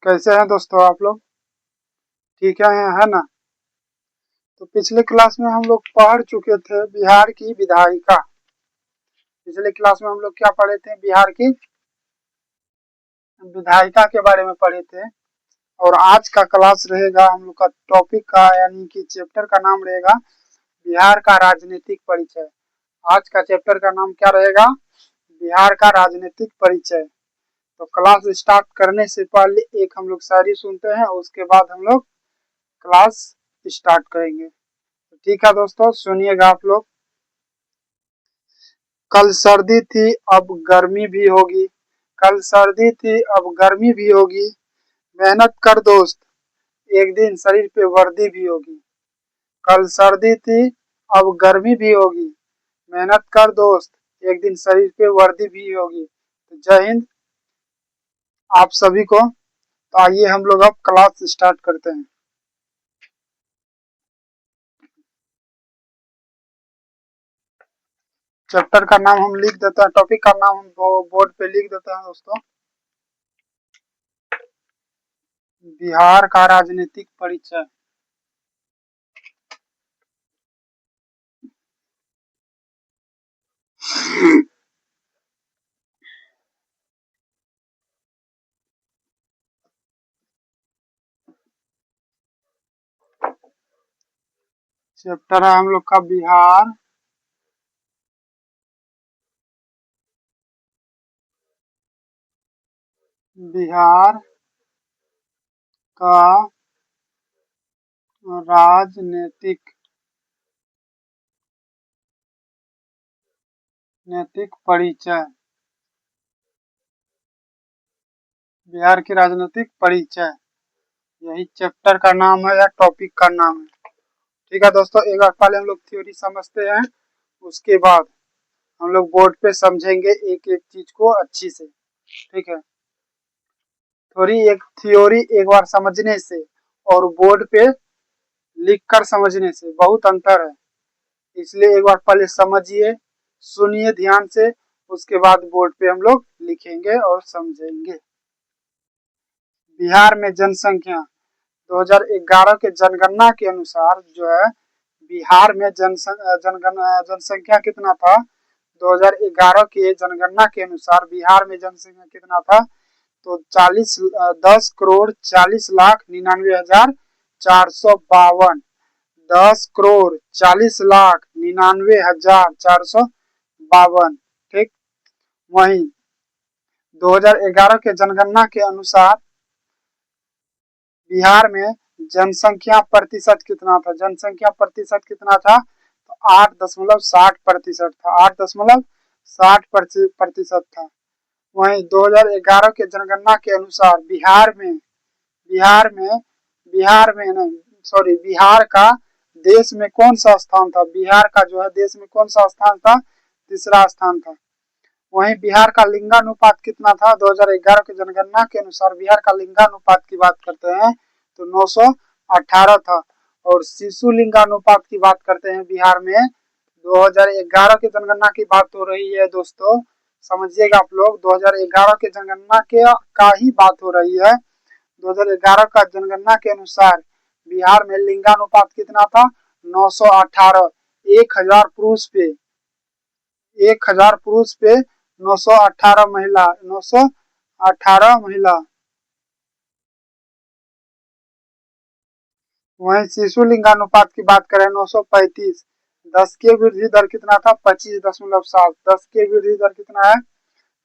कैसे हैं दोस्तों आप लोग? ठीक है ना? तो पिछले क्लास में हम लोग पढ़ चुके थे बिहार की विधायिका। पिछले क्लास में हम लोग क्या पढ़े थे? बिहार की विधायिका के बारे में पढ़े थे। और आज का क्लास रहेगा हम लोग का टॉपिक का यानी कि चैप्टर का नाम रहेगा बिहार का राजनीतिक परिचय। आज का चैप्टर का नाम क्या रहेगा? बिहार का राजनीतिक परिचय। तो क्लास स्टार्ट करने से पहले एक हम लोग शायरी सुनते हैं, उसके बाद हम लोग क्लास स्टार्ट करेंगे। ठीक है दोस्तों, सुनिएगा आप लोग। कल सर्दी थी अब गर्मी भी होगी, कल सर्दी थी अब गर्मी भी होगी, मेहनत कर दोस्त एक दिन शरीर पे वर्दी भी होगी। कल सर्दी थी अब गर्मी भी होगी, मेहनत कर दोस्त एक दिन शरीर पे वर्दी भी होगी। तो जय हिंद आप सभी को। तो आइए हम लोग अब क्लास स्टार्ट करते हैं। चैप्टर का नाम हम लिख देते हैं, टॉपिक का नाम हम बोर्ड पे लिख देते हैं दोस्तों। बिहार का राजनीतिक परिचय। चैप्टर है हम लोग का बिहार बिहार का राजनीतिक नैतिक परिचय। बिहार की राजनीतिक परिचय, यही चैप्टर का नाम है या टॉपिक का नाम है। ठीक है दोस्तों, एक बार पहले हम लोग थ्योरी समझते हैं, उसके बाद हम लोग बोर्ड पे समझेंगे एक एक चीज को अच्छी से। ठीक है, थ्योरी एक बार समझने से और बोर्ड पे लिख कर समझने से बहुत अंतर है। इसलिए एक बार पहले समझिए, सुनिए ध्यान से, उसके बाद बोर्ड पे हम लोग लिखेंगे और समझेंगे। बिहार में जनसंख्या 2011 के जनगणना के अनुसार जो है बिहार में जनसंख्या कितना था? 2011 के जनगणना के अनुसार बिहार में जनसंख्या कितना था? तो 10,40,99,452। 10,40,99,452। ठीक। वहीं 2011 के जनगणना के अनुसार बिहार में जनसंख्या प्रतिशत कितना था? जनसंख्या प्रतिशत कितना था? तो 8.60% था। 8.60% था। वहीं 2011 के जनगणना के अनुसार बिहार में नहीं, सॉरी, बिहार का देश में कौन सा स्थान था? बिहार का जो है देश में कौन सा स्थान था? तीसरा स्थान था। वहीं बिहार का लिंगानुपात कितना था? 2011 की जनगणना के अनुसार बिहार का लिंगानुपात की बात करते हैं तो 918 था। और शिशु लिंगानुपात की बात करते हैं बिहार में, 2011 की जनगणना की बात हो रही है दोस्तों, समझिएगा आप लोग। 2011 के जनगणना के का ही बात हो रही है। 2011 का जनगणना के अनुसार बिहार में लिंगानुपात कितना था? 918। 1000 पुरुष पे 918 महिला, 918 महिला। वहीं शिशु लिंगानुपात की बात करें 935। 10 के वृद्धि दर कितना था? 25.7। 10 के वृद्धि दर कितना है?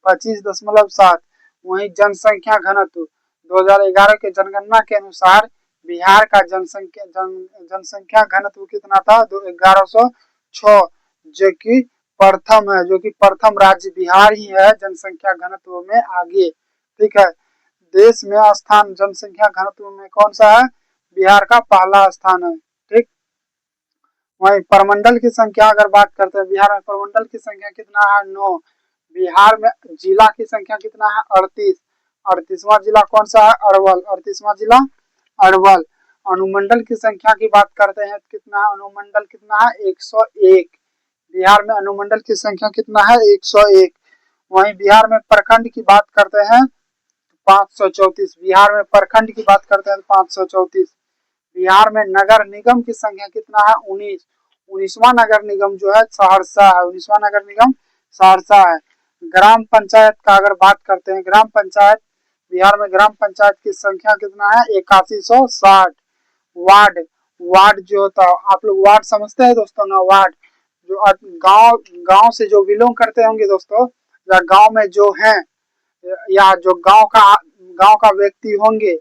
25.7। वहीं जनसंख्या घनत्व 2011 के जनगणना के अनुसार बिहार का जनसंख्या घनत्व कितना था? 1106, जो कि प्रथम है, जो कि प्रथम राज्य बिहार ही है जनसंख्या घनत्व में आगे। ठीक है, देश में स्थान जनसंख्या घनत्व में कौन सा है? बिहार का पहला स्थान है। ठीक। वहीं प्रमंडल की संख्या अगर बात करते हैं, बिहार में प्रमंडल की संख्या कितना है? 9। बिहार में जिला की संख्या कितना है? 38। 38वां जिला कौन सा है? अरवल। 38वां जिला अरवल। अनुमंडल की संख्या की बात करते हैं, कितना अनुमंडल कितना है? 101। बिहार में अनुमंडल की संख्या कितना है? 101। वहीं बिहार में प्रखंड की बात करते हैं, 534। बिहार में प्रखंड की बात करते हैं तो 534। बिहार में नगर निगम की संख्या कितना है? 19। 19वां नगर निगम जो है सहरसा है। 19वां नगर निगम सहरसा है। ग्राम पंचायत का अगर बात करते हैं, ग्राम पंचायत, बिहार में ग्राम पंचायत की संख्या कितना है? 8160। वार्ड, वार्ड जो होता है, आप लोग वार्ड समझते हैं दोस्तों ना? वार्ड जो गांव गांव से जो बिलोंग करते होंगे दोस्तों, या गांव में जो हैं, या जो गांव का व्यक्ति होंगे,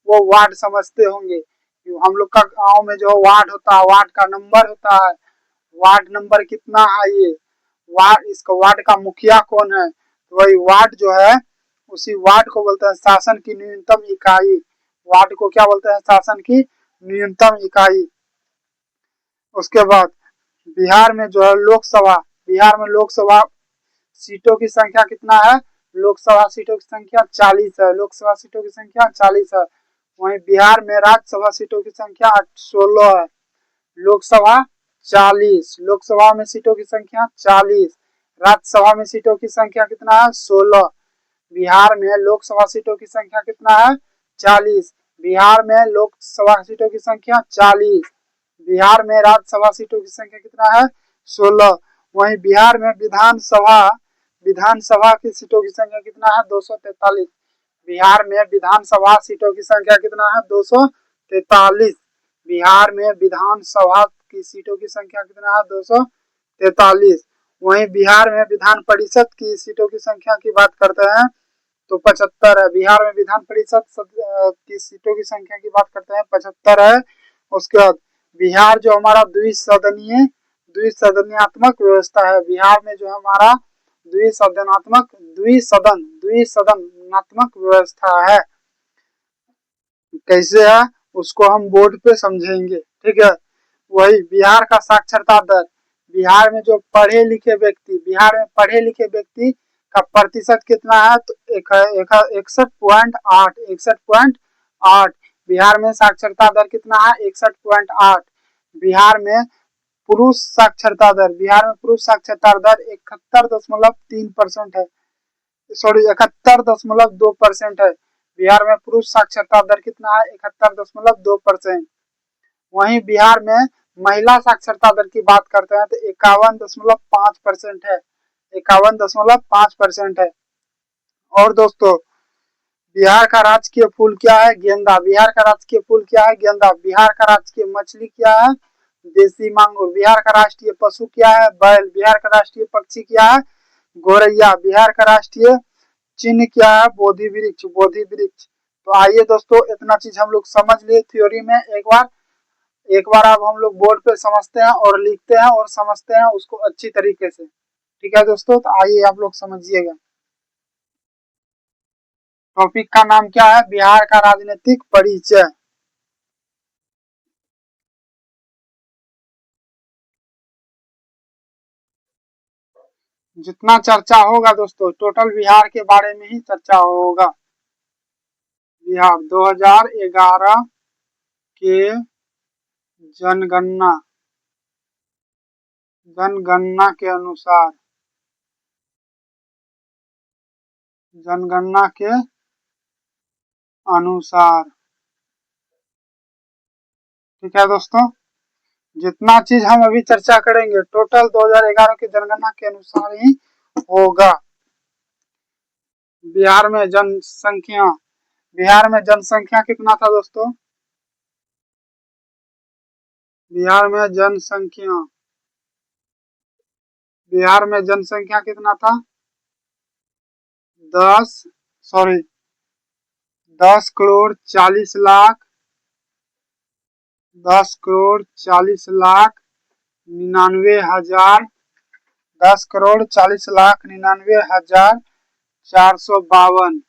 वो वार्ड समझते होंगे। हम लोग का गांव में जो वार्ड होता है, वार्ड का नंबर होता है, वार्ड नंबर कितना है, ये वार्ड, इसका वार्ड का मुखिया कौन है, तो वही वार्ड जो है, उसी वार्ड को बोलते हैं शासन की न्यूनतम इकाई। वार्ड को क्या बोलते हैं? शासन की न्यूनतम इकाई। उसके बाद बिहार में जो है लोकसभा, बिहार में लोकसभा सीटों की संख्या कितना है? लोकसभा सीटों की संख्या 40 है। लोकसभा सीटों की संख्या 40 है। वहीं बिहार में राज्यसभा सीटों की संख्या 16 है। लोकसभा 40, लोकसभा में सीटों की संख्या 40, राज्यसभा में सीटों की संख्या कितना है? 16। बिहार में लोकसभा सीटों की संख्या कितना है? 40। बिहार में लोकसभा सीटों की संख्या 40। बिहार में राज्यसभा सीटों की संख्या कितना है? 16। वहीं बिहार में विधानसभा विधानसभा की सीटों की संख्या कितना है? 243। बिहार में विधानसभा सीटों की संख्या कितना है? 243। बिहार में विधानसभा की सीटों की संख्या कितना है? 243। वहीं बिहार में विधान परिषद की सीटों की संख्या की बात करते हैं तो 75 है। बिहार में विधान परिषद की सीटों की संख्या की बात करते हैं 75 है। उसके बाद बिहार जो हमारा द्विसदनात्मक व्यवस्था है। बिहार में जो हमारा द्विसदनात्मक व्यवस्था है। कैसे है उसको हम बोर्ड पे समझेंगे, ठीक है। वही बिहार का साक्षरता दर, बिहार में जो पढ़े लिखे व्यक्ति, बिहार में पढ़े लिखे व्यक्ति का प्रतिशत कितना है? तो 61.8, 61.8। बिहार में साक्षरता दर कितना है? 61.8। बिहार में पुरुष साक्षरता दर, बिहार में पुरुष साक्षरता दर 71.3% है। सॉरी, 71.2% है। बिहार में पुरुष साक्षरता दर कितना है? 71.2%। वहीं बिहार में महिला साक्षरता दर की बात करते हैं तो 51.5% है। 51.5% है। और दोस्तों, बिहार का राजकीय फूल क्या है? गेंदा। बिहार का राजकीय फूल क्या है? गेंदा। बिहार का राजकीय मछली क्या है? देसी मांगुर। बिहार का राष्ट्रीय पशु क्या है? बैल। बिहार का राष्ट्रीय पक्षी क्या है? गोरैया। बिहार का राष्ट्रीय चिन्ह क्या है? बोधि वृक्ष। बोधि वृक्ष। तो आइए दोस्तों, इतना चीज हम लोग समझ लिए थ्योरी में। एक बार अब हम लोग बोर्ड पे समझते हैं और लिखते हैं और समझते हैं उसको अच्छी तरीके से। ठीक है दोस्तों, तो आइए आप लोग समझिएगा। टॉपिक का नाम क्या है? बिहार का राजनीतिक परिचय। जितना चर्चा होगा दोस्तों, टोटल बिहार के बारे में ही चर्चा होगा। बिहार 2011 के जनगणना जनगणना के अनुसार, जनगणना के अनुसार, ठीक है दोस्तों। जितना चीज हम अभी चर्चा करेंगे टोटल 2011 की जनगणना के अनुसार ही होगा। बिहार में जनसंख्या, बिहार में जनसंख्या कितना था दोस्तों? बिहार में जनसंख्या, बिहार में जनसंख्या कितना था? 10 सॉरी 10,40,00,000, 10,40,00,000 10,40,99,452,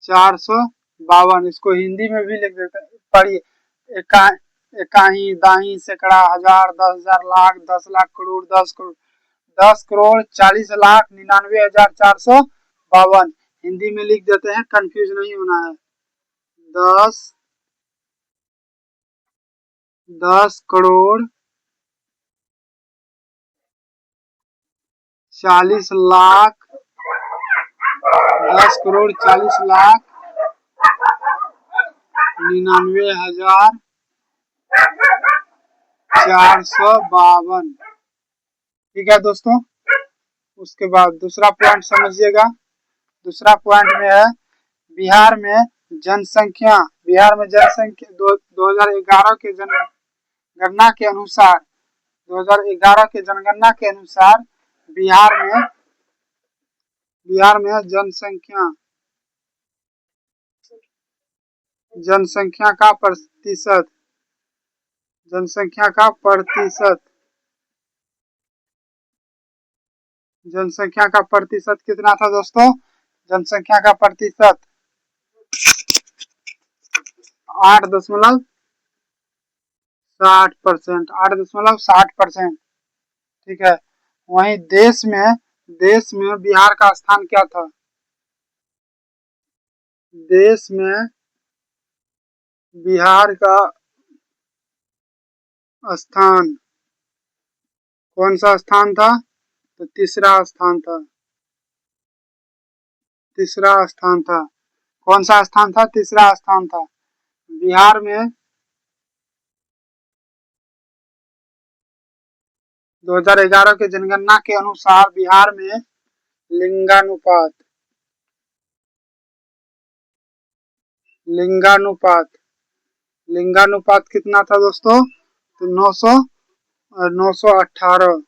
452। इसको हिंदी में भी लिख देते हैं, पढ़िए। एका इकाई, दाही, सैकड़ा, हजार, 10,000, लाख, 10,00,000, करोड़, 10 करोड़, 10,40,99,452। हिंदी में लिख देते हैं, कंफ्यूज नहीं होना है। 10 करोड़ 40 लाख 10,99,452। ठीक है दोस्तों। उसके बाद दूसरा पॉइंट समझिएगा। दूसरा पॉइंट में है बिहार में जनसंख्या 2011 के जनगणना के अनुसार 2011 के जनगणना के अनुसार बिहार में जनसंख्या का प्रतिशत जनसंख्या का प्रतिशत कितना था दोस्तों? जनसंख्या का प्रतिशत 8.60%। 8.60%। ठीक है। वहीं देश में बिहार का स्थान क्या था? देश में बिहार का स्थान कौन सा स्थान था? तो तीसरा स्थान था। कौन सा स्थान था? तीसरा स्थान था। बिहार में 2011 के जनगणना के अनुसार बिहार में लिंगानुपात कितना था दोस्तों? तो 918।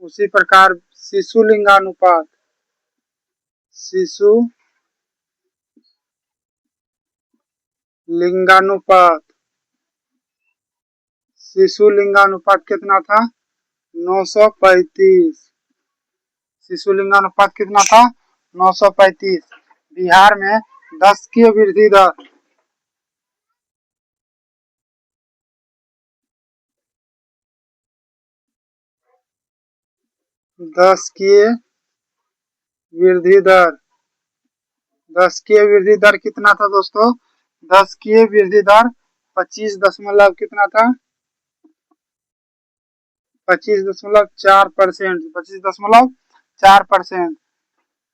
उसी प्रकार शिशु लिंगानुपात कितना था? 935। शिशु लिंगानुपात कितना था? 935। बिहार में 10 की वृद्धि दर 10 की वृद्धि दर कितना था दोस्तों? 10 की वृद्धि दर 25 दशमलव कितना था? 25.4%। 25.4%।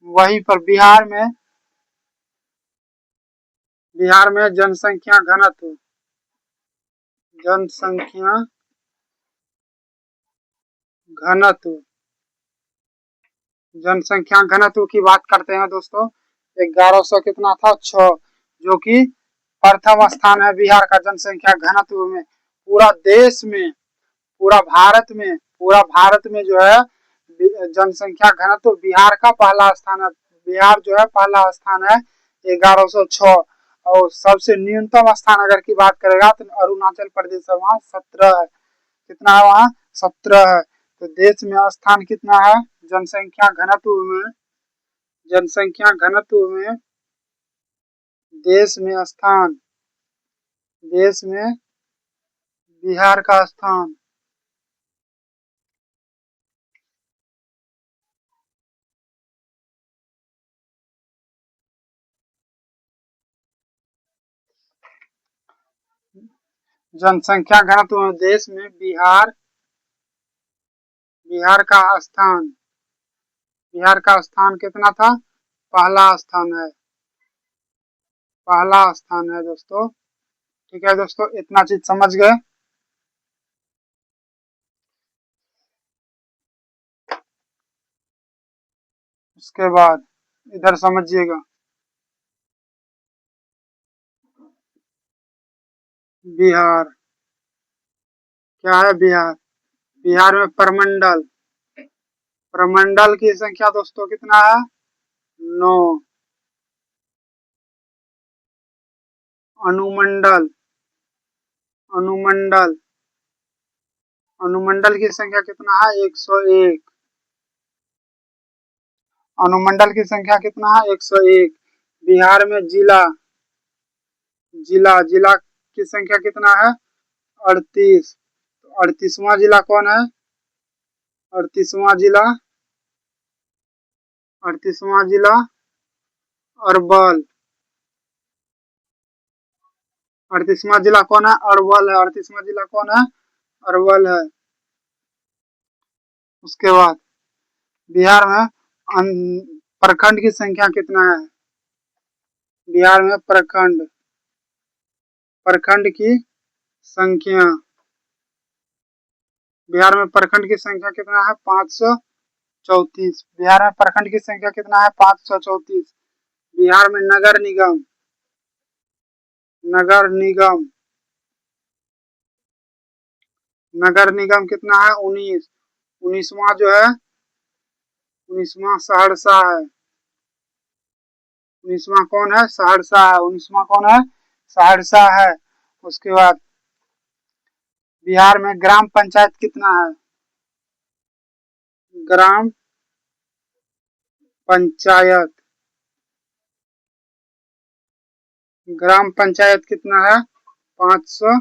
वहीं पर बिहार में जनसंख्या घनत्व की बात करते हैं दोस्तों। 1100 कितना था? 6, जो कि प्रथम स्थान है बिहार का जनसंख्या घनत्व में। पूरा देश में, पूरा भारत में जो है जनसंख्या घनत्व बिहार का पहला स्थान है। बिहार जो है पहला स्थान है 1106। और सबसे न्यूनतम स्थान अगर की बात करेगा तो अरुणाचल प्रदेश है, वहाँ 17 है। कितना है वहाँ? 17 है। तो देश में स्थान कितना है जनसंख्या घनत्व में? देश में बिहार का स्थान जनसंख्या घनत्व में देश में बिहार का स्थान कितना था? पहला स्थान है दोस्तों। ठीक है दोस्तों, इतना चीज समझ गए। उसके बाद इधर समझिएगा। बिहार क्या है? बिहार में प्रमंडल की संख्या दोस्तों कितना है? 9। अनुमंडल की संख्या कितना है? 101। अनुमंडल की संख्या कितना है? 101। बिहार में जिला की संख्या कितना है? 38। 38वां जिला कौन है? 38वां जिला अरवल। 38वां जिला कौन है? अरवल है। 38वां जिला कौन है? अरवल है। उसके बाद बिहार में प्रखंड की संख्या कितना है? बिहार में प्रखंड प्रखंड की संख्या बिहार में प्रखंड की संख्या कितना है? 534। बिहार में प्रखंड की संख्या कितना है? 534। बिहार में नगर निगम नगर निगम कितना है? 19। 19वां जो है 19वां सहरसा है। 19वां कौन है? सहरसा है। 19वां कौन है? सहरसा है। उसके बाद बिहार में ग्राम पंचायत कितना है? ग्राम पंचायत ग्राम पंचायत कितना है? 500।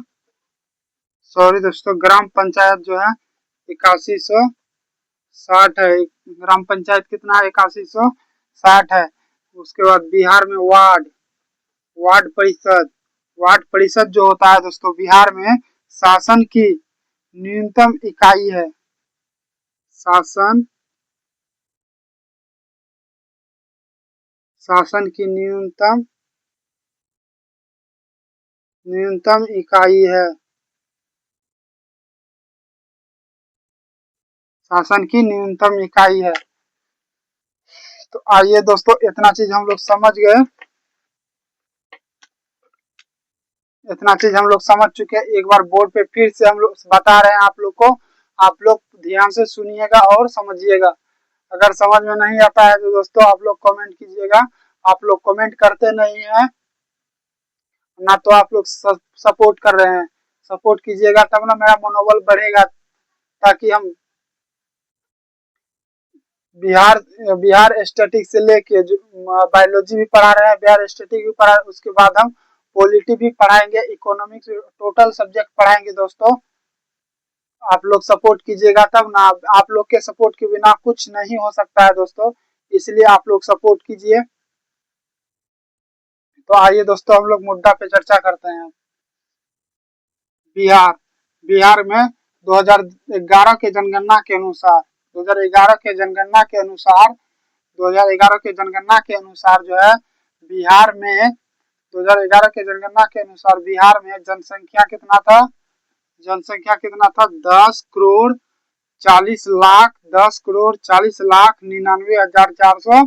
सॉरी दोस्तों, ग्राम पंचायत जो है 8160 है। ग्राम पंचायत कितना है? 8160 है। उसके बाद बिहार में वार्ड परिषद जो होता है दोस्तों, बिहार में शासन की न्यूनतम इकाई है। शासन की न्यूनतम इकाई है। शासन की न्यूनतम इकाई है। तो आइए दोस्तों, इतना चीज हम लोग समझ गए। इतना चीज हम लोग समझ चुके हैं। एक बार बोर्ड पे फिर से हम लोग बता रहे हैं आप लोग को। आप लोग ध्यान से सुनिएगा और समझिएगा। अगर समझ में नहीं आता है तो दोस्तों आप लोग कमेंट कीजिएगा। आप लोग कमेंट करते नहीं है ना, तो आप लोग सपोर्ट कर रहे हैं। सपोर्ट कीजिएगा तब ना मेरा मनोबल बढ़ेगा, ताकि हम बिहार बिहार स्टैटिक से लेके जो बायोलॉजी भी पढ़ा रहे हैं, बिहार स्टैटिक भी पढ़ा, उसके बाद हम पॉलिटी भी पढ़ाएंगे, इकोनॉमिक्स, टोटल सब्जेक्ट पढ़ाएंगे दोस्तों। आप लोग सपोर्ट कीजिएगा तब ना। आप लोग के सपोर्ट के बिना कुछ नहीं हो सकता है दोस्तों, इसलिए आप लोग सपोर्ट कीजिए। तो आइए दोस्तों, हम लोग मुद्दा पे चर्चा करते हैं। बिहार बिहार में 2011 के जनगणना के अनुसार 2011 के जनगणना के अनुसार 2011 के जनगणना के अनुसार जो है बिहार में 2011 के जनगणना के अनुसार बिहार में जनसंख्या कितना था? जनसंख्या कितना था? 10,40,00,000 10,40,99,400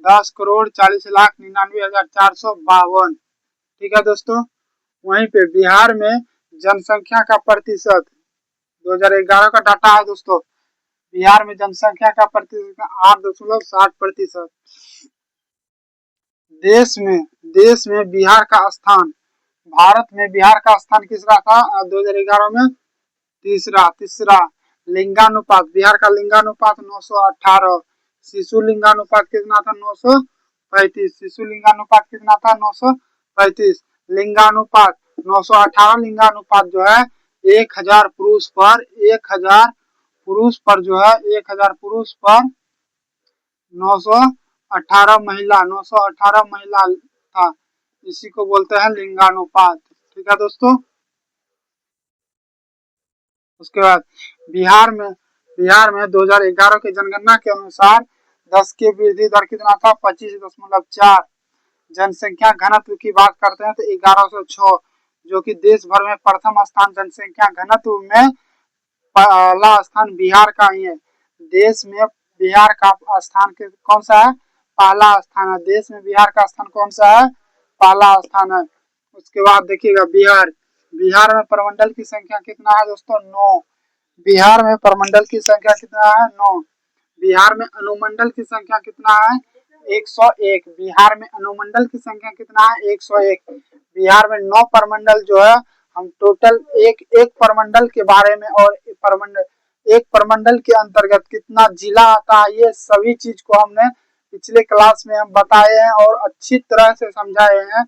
10,40,99,452। ठीक है दोस्तों। वहीं पे बिहार में जनसंख्या का प्रतिशत 2011 का डाटा है दोस्तों। बिहार में जनसंख्या का प्रतिशत 8.60%। देश में बिहार का स्थान भारत में बिहार का स्थान किसरा था 2011 में? तीसरा। लिंगानुपात बिहार का लिंगानुपात 918। शिशु लिंगानुपात कितना था? 935। शिशु लिंगानुपात कितना था? 935। लिंगानुपात 918 लिंगानुपात जो है 1000 पुरुष पर 1000 पुरुष पर जो है 1000 पुरुष पर 918 महिला था। इसी को बोलते हैं लिंगानुपात। ठीक है दोस्तों। उसके बाद बिहार में 2011 के जनगणना के अनुसार 10 के वृद्धि दर कितना था? 25.4। जनसंख्या घनत्व की बात करते हैं तो 1106, जो कि देश भर में प्रथम स्थान जनसंख्या घनत्व में पहला स्थान बिहार का ही है। देश में बिहार का स्थान कौन सा है? पहला स्थान है। देश में बिहार का स्थान कौन सा है? पहला स्थान है। उसके बाद देखिएगा बिहार में प्रमंडल की संख्या कितना है दोस्तों? 9। बिहार में प्रमंडल की संख्या कितना है? 9। बिहार में अनुमंडल की संख्या कितना है? 101। बिहार में अनुमंडल की संख्या कितना है? 101। बिहार में 9 प्रमंडल जो है, हम टोटल एक एक प्रमंडल के बारे में और एक प्रमंडल के अंतर्गत कितना जिला आता है, ये सभी चीज को हमने पिछले क्लास में हम बताए हैं और अच्छी तरह से समझाए हैं।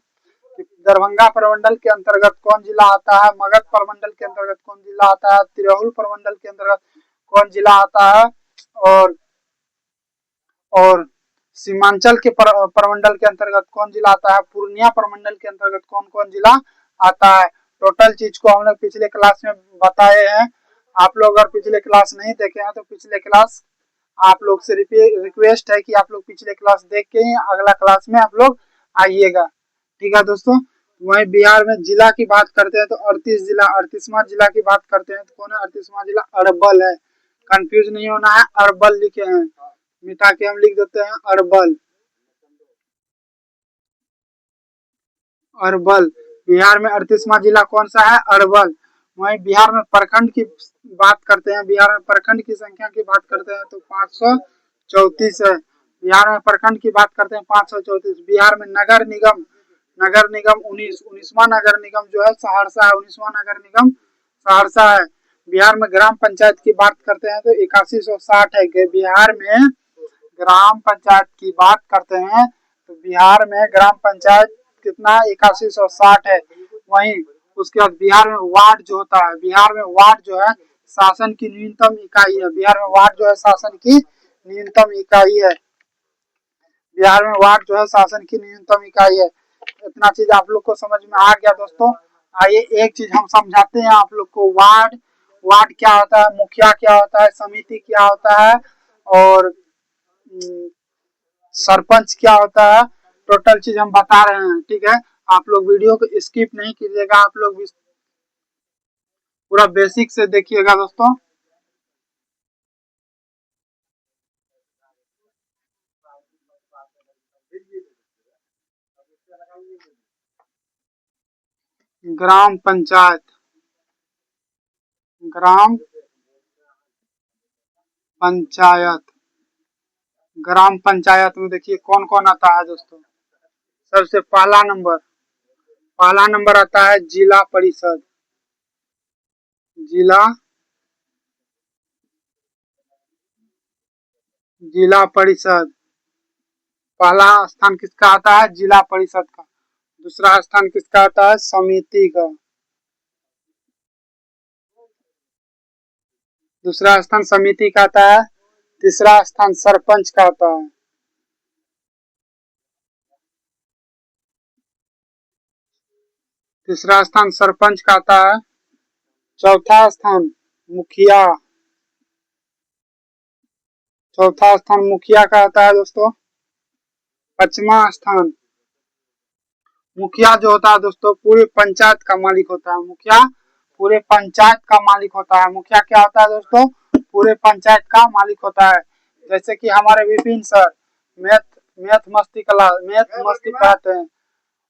दरभंगा प्रमंडल के अंतर्गत कौन जिला आता है, मगध प्रमंडल के अंतर्गत कौन जिला आता है, तिरहुल प्रमंडल के अंतर्गत कौन जिला आता है, और सीमांचल के प्रमंडल के अंतर्गत कौन जिला आता है, पूर्णिया प्रमंडल के अंतर्गत कौन कौन जिला आता है। टोटल चीज को हम लोग पिछले क्लास में बताए हैं। आप लोग अगर पिछले क्लास नहीं देखे हैं तो पिछले क्लास आप लोग से रिक्वेस्ट है कि आप लोग पिछले क्लास देख के ही अगला क्लास में आप लोग आइएगा। ठीक है दोस्तों। वहीं बिहार में जिला की बात करते हैं तो 38वां जिला की बात करते हैं तो कौन है? 38वां जिला अरवल है। कंफ्यूज नहीं होना है, अरवल लिखे हैं, मिटा के हम लिख देते हैं अरवल। अरवल बिहार में 38वां जिला कौन सा है? अरवल। वहीं बिहार में प्रखंड की बात करते हैं, बिहार में प्रखंड की संख्या की बात करते हैं तो 534 है। बिहार में प्रखंड की बात करते हैं 534। बिहार में नगर निगम 19वां नगर निगम जो है सहरसा है, 19वां नगर निगम सहरसा है। बिहार में ग्राम पंचायत की बात करते हैं तो 8160 है। बिहार में ग्राम पंचायत की बात करते हैं तो बिहार में ग्राम पंचायत कितना? 8160 है। वहीं उसके बाद बिहार में वार्ड जो होता है, बिहार में वार्ड जो है शासन की न्यूनतम इकाई है। बिहार में वार्ड जो है शासन की न्यूनतम इकाई है। बिहार में वार्ड जो है शासन की न्यूनतम इकाई है। इतना चीज आप लोग को समझ में आ गया दोस्तों। आइए एक चीज हम समझाते हैं आप लोग को। वार्ड क्या होता है, मुखिया क्या होता है, समिति क्या होता है और सरपंच क्या होता है, टोटल चीज हम बता रहे हैं। ठीक है, आप लोग वीडियो को स्किप नहीं कीजिएगा, आप लोग भी पूरा बेसिक से देखिएगा दोस्तों। ग्राम पंचायत, ग्राम पंचायत, ग्राम पंचायत में देखिए कौन कौन आता है दोस्तों। सबसे पहला नंबर आता है जिला परिषद। जिला जिला परिषद पहला स्थान किसका आता है? जिला परिषद का। दूसरा स्थान किसका आता है? समिति का। दूसरा स्थान समिति का आता है। तीसरा स्थान सरपंच का आता है। तीसरा स्थान सरपंच का आता है। चौथा स्थान मुखिया। चौथा स्थान मुखिया का आता है दोस्तों। पांचवा स्थान मुखिया जो होता है दोस्तों पूरे पंचायत का मालिक होता है। मुखिया पूरे पंचायत का मालिक होता है। मुखिया क्या होता है दोस्तों? पूरे पंचायत का मालिक होता है। जैसे कि हमारे विपिन सर मैथ मस्ती पढ़ाते हैं,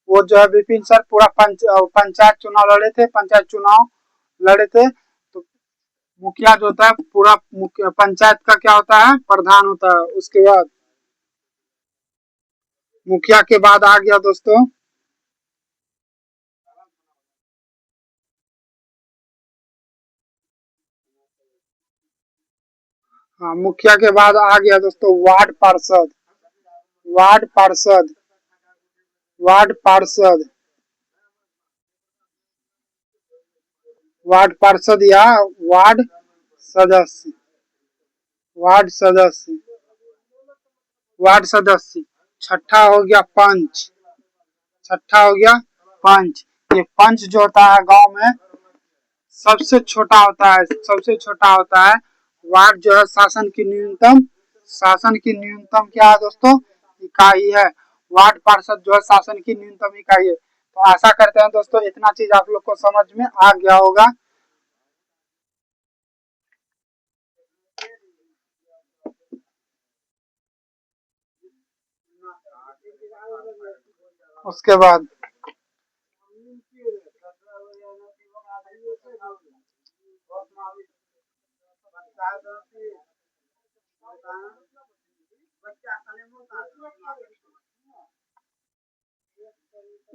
वो जो है विपिन सर पूरा पंचायत चुनाव लड़े थे, पंचायत चुनाव लड़े थे। तो मुखिया जो होता है पूरा पंचायत का क्या होता है? प्रधान होता है। उसके बाद मुखिया के बाद आ गया दोस्तों हाँ, मुखिया के बाद आ गया दोस्तों वार्ड पार्षद। वार्ड पार्षद वार्ड पार्षद वार्ड पार्षद या वार्ड सदस्य। वार्ड सदस्य वार्ड सदस्य। छठा हो गया पंच। छठा हो गया पंच। ये पंच जो होता है गांव में सबसे छोटा होता है, सबसे छोटा होता है। वार्ड जो है शासन की न्यूनतम क्या है दोस्तों? इकाई है। वार्ड पार्षद जो है शासन की न्यूनतम इकाई है। तो आशा करते हैं दोस्तों इतना चीज आप लोग को समझ में आ गया होगा। उसके बाद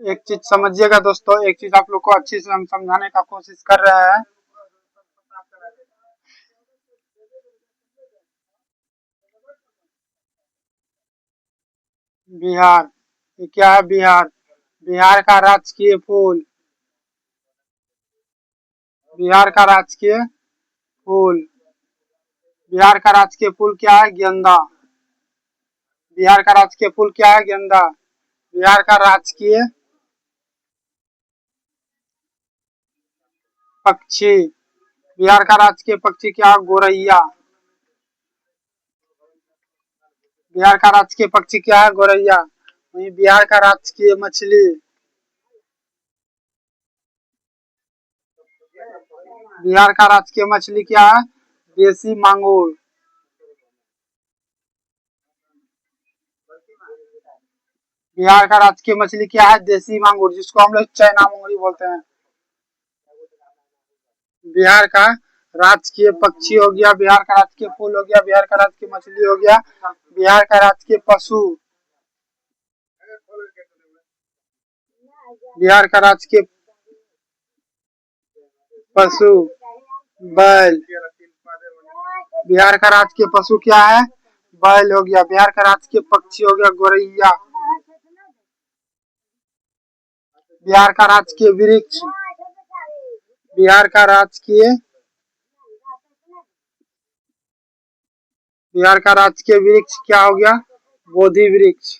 एक चीज समझिएगा दोस्तों, एक चीज आप लोग को अच्छी से हम समझाने का कोशिश कर रहे हैं। बिहार, ये क्या है? बिहार, बिहार का राजकीय फूल, बिहार का राजकीय फूल, बिहार का राजकीय फूल क्या है? गेंदा। बिहार का राजकीय फूल क्या है? गेंदा। बिहार का राजकीय पक्षी, बिहार का राजकीय पक्षी क्या है? गोरैया। बिहार का राजकीय पक्षी क्या है? गोरैया। वहीं बिहार का राजकीय मछली, बिहार का राजकीय मछली क्या है? देसी मांगुर। बिहार का राजकीय मछली क्या है? देसी मांगुर, जिसको हम लोग चाइना मोंगरी बोलते हैं। बिहार का राजकीय पक्षी हो गया, बिहार का राजकीय फूल हो गया, बिहार का राजकीय मछली हो गया, बिहार का राजकीय पशु, बिहार का राजकीय पशु बैल। बिहार का राजकीय पशु क्या है? बैल हो गया। बिहार का राजकीय पक्षी हो गया गोरैया। बिहार का राजकीय वृक्ष, बिहार का राजकीय, बिहार का राजकीय वृक्ष क्या हो गया? बोधि वृक्ष।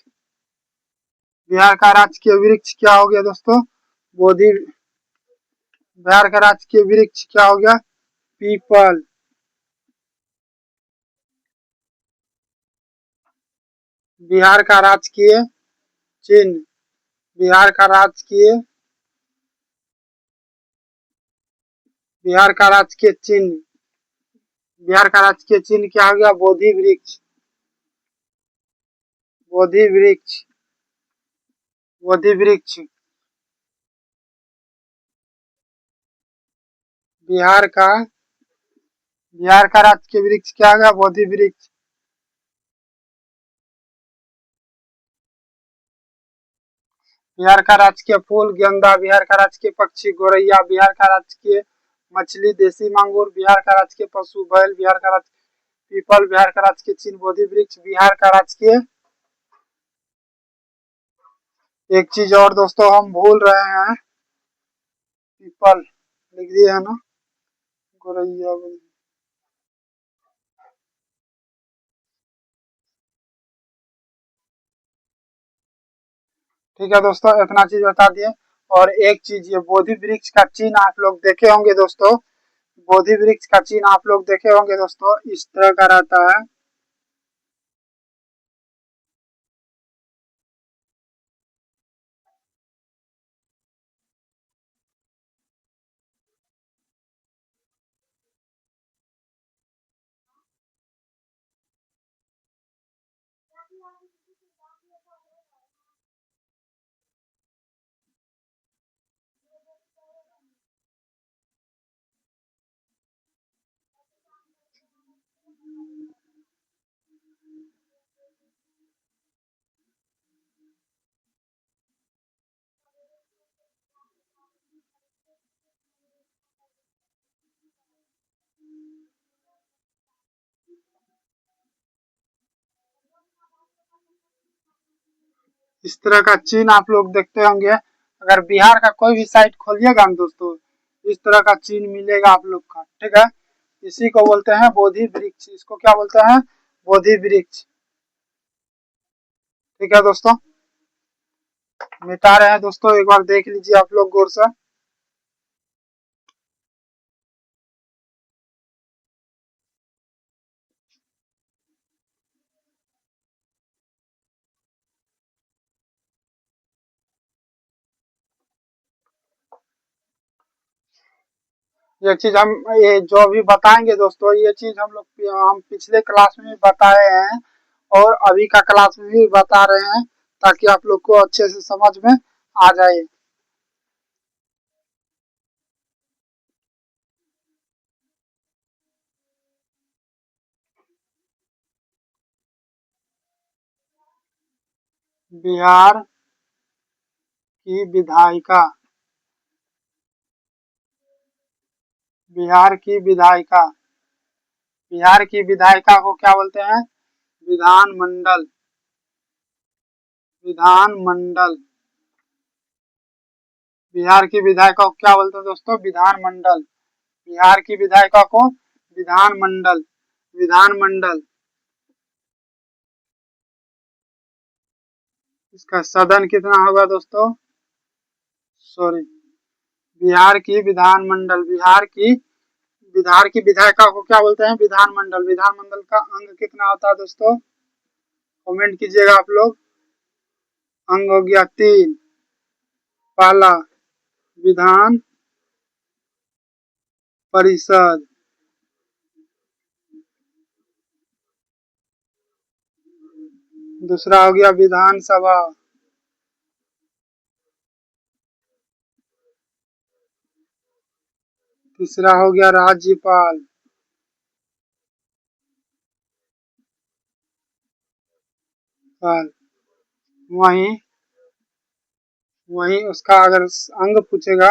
बिहार का राजकीय वृक्ष क्या हो गया दोस्तों? बोधि। बिहार का राजकीय वृक्ष क्या हो गया? पीपल। बिहार का राजकीय चिन्ह, बिहार का राजकीय, बिहार का राजकीय चिन्ह, बिहार का राजकीय चिन्ह क्या हो गया? बोधि वृक्ष, बोधि वृक्ष, बोधि वृक्ष। बिहार का, बिहार का राजकीय वृक्ष क्या हो गया? बोधि वृक्ष। बिहार का राजकीय फूल गेंदा, बिहार का राजकीय पक्षी गोरैया, बिहार का राजकीय मछली देसी मांगुर, बिहार का राजकीय पशु बैल, बिहार का राजकीय पीपल, बिहार का राजकीय चिन्ह बोधि वृक्ष, बिहार का राजकीय। एक चीज और दोस्तों हम भूल रहे हैं, पीपल लिख दिए है ना, गोरैया। ठीक है दोस्तों, इतना चीज बता दिए। और एक चीज, ये बोधि वृक्ष का चिन्ह आप लोग देखे होंगे दोस्तों, बोधि वृक्ष का चिन्ह आप लोग देखे होंगे दोस्तों, इस तरह का रहता है। इस तरह का चिन्ह आप लोग देखते होंगे, अगर बिहार का कोई भी साइट खोलिएगा ना दोस्तों, इस तरह का चिन्ह मिलेगा आप लोग का। ठीक है, इसी को बोलते हैं बोधि वृक्ष, इसको क्या बोलते हैं? बोधि वृक्ष। ठीक है दोस्तों, मिटा रहे हैं दोस्तों, एक बार देख लीजिए आप लोग गौर से। ये चीज हम, ये जो भी बताएंगे दोस्तों, ये चीज हम पिछले क्लास में भी बताए हैं और अभी का क्लास में भी बता रहे हैं, ताकि आप लोग को अच्छे से समझ में आ जाए। बिहार की विधायिका, बिहार की विधायिका, बिहार की विधायिका को क्या बोलते हैं? विधानमंडल, विधानमंडल। बिहार की विधायिका को क्या बोलते हैं दोस्तों? विधानमंडल। बिहार की विधायिका को विधानमंडल, विधानमंडल। इसका सदन कितना होगा दोस्तों? सॉरी, बिहार की विधानमंडल, बिहार की विधायिका को क्या बोलते हैं? विधानमंडल। विधानमंडल का अंग कितना होता है दोस्तों? कमेंट कीजिएगा आप लोग। अंग हो गया 3, पहला विधान परिषद, दूसरा हो गया विधानसभा, तीसरा हो गया राज्यपाल, वहीं वहीं उसका अगर अंग पूछेगा,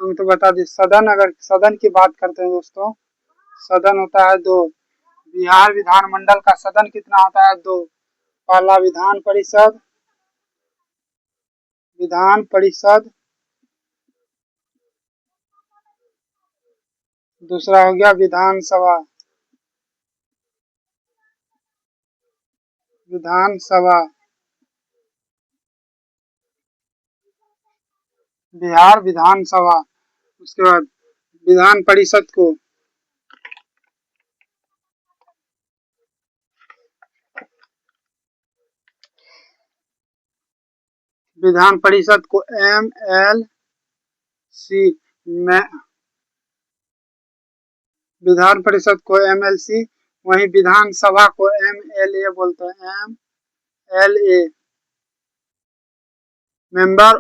अंग तो बता दी। सदन, अगर सदन की बात करते हैं दोस्तों, सदन होता है 2। बिहार विधानमंडल का सदन कितना होता है? 2। पहला विधान परिषद, विधान परिषद, दूसरा हो गया विधानसभा, विधानसभा। बिहार विधानसभा। उसके बाद विधान परिषद को MLC में, विधान परिषद को MLC, वहीं विधानसभा को MLA बोलते हैं। MLA मेंबर,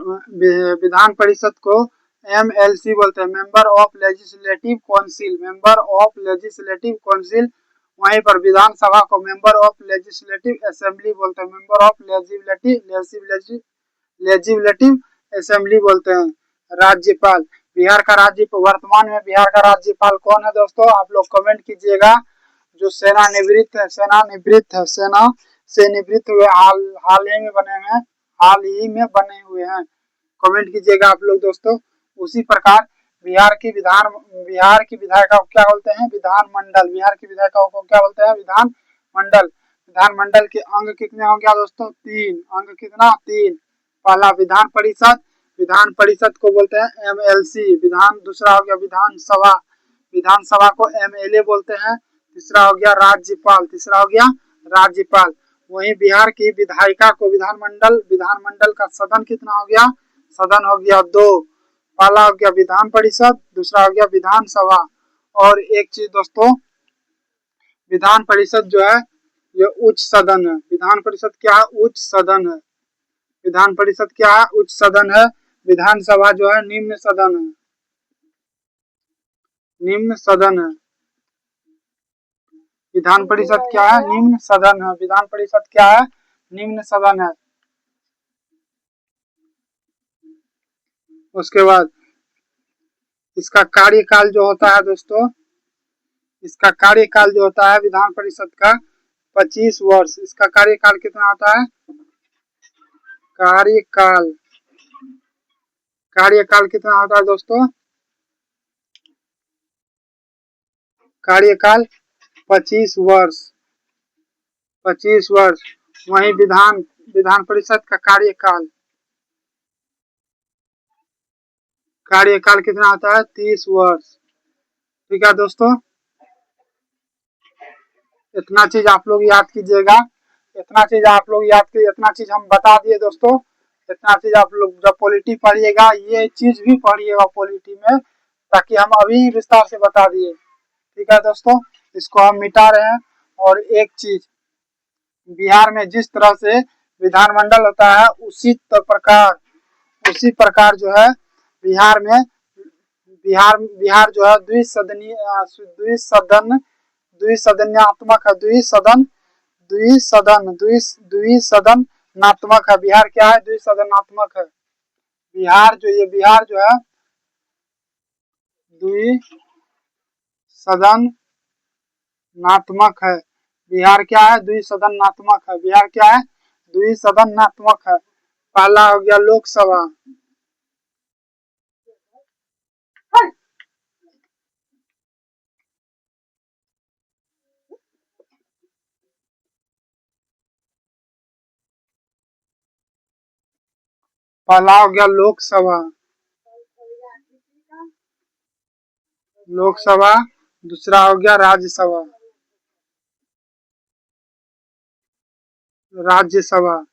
विधान परिषद को MLC बोलते हैं, member of legislative council, member of legislative council. वहीं पर विधानसभा को मेंबर ऑफ लेजिस्लेटिव असेंबली बोलते हैं, मेंबर ऑफ लेजिस्लेटिव असेंबली बोलते हैं। राज्यपाल, बिहार का राज्यपाल, वर्तमान में बिहार का राज्यपाल कौन है दोस्तों? आप लोग कमेंट कीजिएगा। जो सेवानिवृत्त है, सेना से निवृत्त हुए, हाल ही में बने हुए हैं, हाल ही में बने हुए हैं। कमेंट कीजिएगा आप लोग दोस्तों। उसी प्रकार बिहार की विधायिका को क्या बोलते हैं? विधानमंडल। बिहार की विधायिका को क्या बोलते हैं? विधानमंडल। विधानमंडल के अंग कितने हो गया दोस्तों? 3 अंग। कितना? 3। पहला विधान परिषद, विधान परिषद को बोलते हैं MLC। दूसरा हो गया विधानसभा, विधानसभा को MLA बोलते हैं। तीसरा हो गया राज्यपाल, तीसरा हो गया राज्यपाल। वहीं बिहार की विधायिका को विधानमंडल, विधानमंडल का सदन कितना हो गया? सदन हो गया 2। पहला हो गया विधान परिषद, दूसरा हो गया विधानसभा। और एक चीज दोस्तों, विधान परिषद जो है ये उच्च सदन है। विधान परिषद क्या है? उच्च सदन है। विधान परिषद क्या है? उच्च सदन है। विधानसभा जो है निम्न सदन है, निम्न सदन है। विधान परिषद क्या है? निम्न सदन है। विधान परिषद क्या है? निम्न सदन है। उसके बाद इसका कार्यकाल जो होता है दोस्तों, इसका कार्यकाल जो होता है विधान परिषद का 25 वर्ष। इसका कार्यकाल कितना होता है? कार्यकाल, कार्यकाल कितना होता है दोस्तों? कार्यकाल 25 वर्ष, 25 वर्ष। वहीं विधान परिषद का कार्यकाल, कार्यकाल कितना होता है? 30 वर्ष। ठीक है दोस्तों, इतना चीज आप लोग याद कीजिएगा। इतना चीज आप लोग याद कीजिए, इतना चीज हम बता दिए दोस्तों। इतना चीज आप लोग जब पॉलिटी पढ़िएगा, ये चीज भी पढ़िएगा पॉलिटी में, ताकि हम अभी विस्तार से बता दिए। ठीक है दोस्तों, इसको हम मिटा रहे हैं। और एक चीज, बिहार में जिस तरह से विधानमंडल होता है, उसी प्रकार जो है बिहार में, बिहार जो है द्विसदनात्मक है। द्विसदनात्मक है। बिहार क्या है? द्विसदनात्मक है। बिहार जो है द्विसदनात्मक है। बिहार क्या है? द्विसदनात्मक है। बिहार क्या है? द्विसदनात्मक है। पहला हो गया लोकसभा, पहला हो गया लोकसभा, लोकसभा। दूसरा हो गया राज्यसभा, राज्यसभा।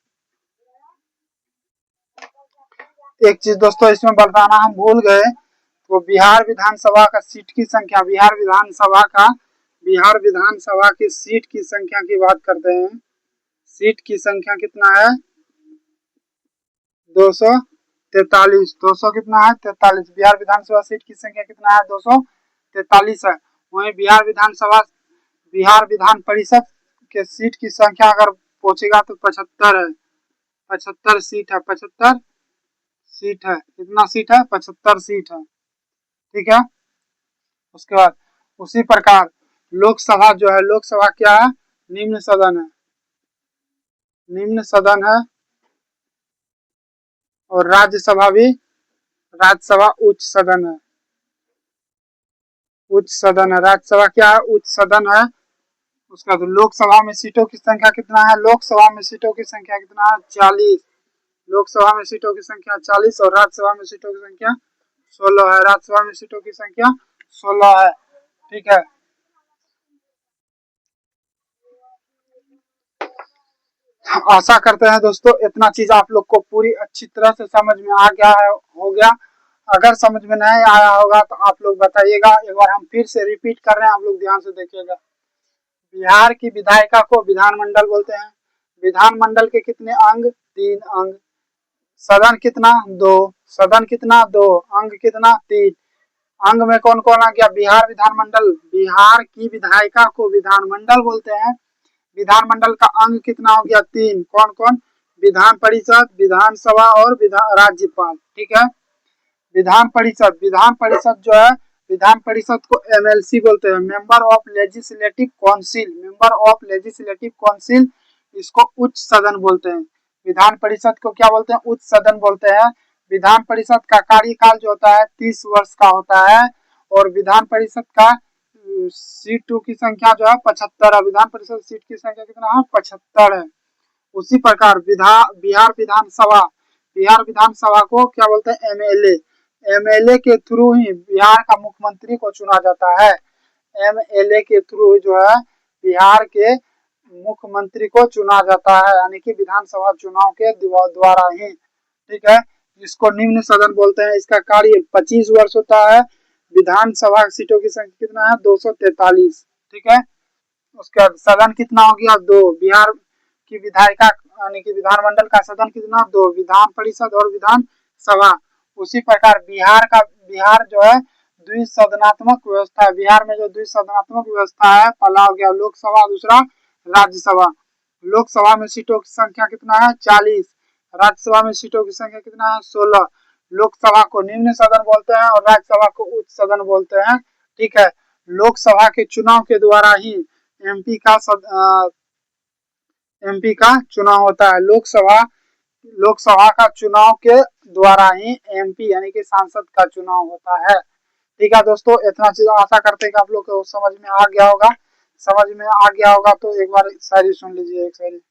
एक चीज दोस्तों इसमें बताना हम भूल गए, तो बिहार विधानसभा का सीट की संख्या, बिहार विधानसभा की सीट की संख्या की बात करते हैं। सीट की संख्या कितना है? 243। 200 कितना है? 43। बिहार विधानसभा सीट की संख्या कितना है? 243 है। वहीं बिहार विधान परिषद के सीट की संख्या अगर पूछेगा तो 75 है। 75 सीट है। 75 सीट है। कितना सीट है? 75 सीट है। ठीक है। उसके बाद उसी प्रकार लोकसभा जो है, लोकसभा क्या है? निम्न सदन है। निम्न सदन है। और राज्यसभा उच्च सदन है। उच्च सदन है। राज्यसभा क्या है? उच्च सदन है। उसका तो लोकसभा में सीटों की संख्या कितना है? लोकसभा में सीटों की संख्या कितना है? 40। लोकसभा में सीटों की संख्या 40 और राज्यसभा में सीटों की संख्या 16 है। राज्यसभा में सीटों की संख्या 16 है। ठीक है। आशा करते हैं दोस्तों इतना चीज आप लोग को पूरी अच्छी तरह से समझ में आ गया है, हो गया। अगर समझ में नहीं आया होगा तो आप लोग बताइएगा। एक बार हम फिर से रिपीट कर रहे हैं, आप लोग ध्यान से देखिएगा। बिहार की विधायिका को विधानमंडल बोलते हैं। विधानमंडल के कितने अंग? 3 अंग। सदन कितना? 2। सदन कितना? 2। अंग कितना? 3। अंग में कौन कौन आ गया? बिहार विधानमंडल। बिहार की विधायिका को विधानमंडल बोलते हैं। विधानमंडल का अंग कितना हो गया? 3। कौन कौन? विधान परिषद, विधानसभा और राज्यपाल। ठीक है। विधान परिषद जो है, विधान परिषद को एमएलसी बोलते हैं, member of legislative council. Member of legislative council, इसको उच्च सदन बोलते हैं। विधान परिषद को क्या बोलते हैं? उच्च सदन बोलते हैं। विधान परिषद का कार्यकाल जो होता है 30 वर्ष का होता है। और विधान परिषद का सीटों की संख्या जो है 75 है। विधान परिषद सीट की संख्या कितना है? 75 है। उसी प्रकार बिहार विधानसभा को क्या बोलते हैं? एमएलए। एमएलए के थ्रू ही बिहार का मुख्यमंत्री को चुना जाता है। एमएलए के थ्रू जो है बिहार के मुख्यमंत्री को चुना जाता है, यानी कि विधानसभा चुनाव के द्वारा ही। ठीक है। इसको निम्न सदन बोलते हैं। इसका कार्य 25 वर्ष होता है। विधानसभा सीटों की संख्या कितना है? 243। ठीक है। उसके बाद सदन कितना हो गया? 2। बिहार की विधायिका यानी कि विधानमंडल का सदन कितना? 2। विधान परिषद और विधानसभा। उसी प्रकार बिहार जो है द्विसदनात्मक व्यवस्था है। बिहार में जो द्विसदनात्मक व्यवस्था है, पहला हो गया लोकसभा, दूसरा राज्यसभा। लोकसभा में सीटों की संख्या कितना है? 40। राज्यसभा में सीटों की संख्या कितना है? 16। लोकसभा को निम्न सदन बोलते हैं और राज्यसभा को उच्च सदन बोलते हैं। ठीक है। लोकसभा के चुनाव के द्वारा ही एमपी का चुनाव होता है। लोकसभा का चुनाव के द्वारा ही एमपी यानी कि सांसद का चुनाव होता है। ठीक है दोस्तों, इतना चीज आशा करते हैं कि आप लोग को समझ में आ गया होगा। समझ में आ गया होगा तो एक बार शायरी सुन लीजिए। एक शायरी।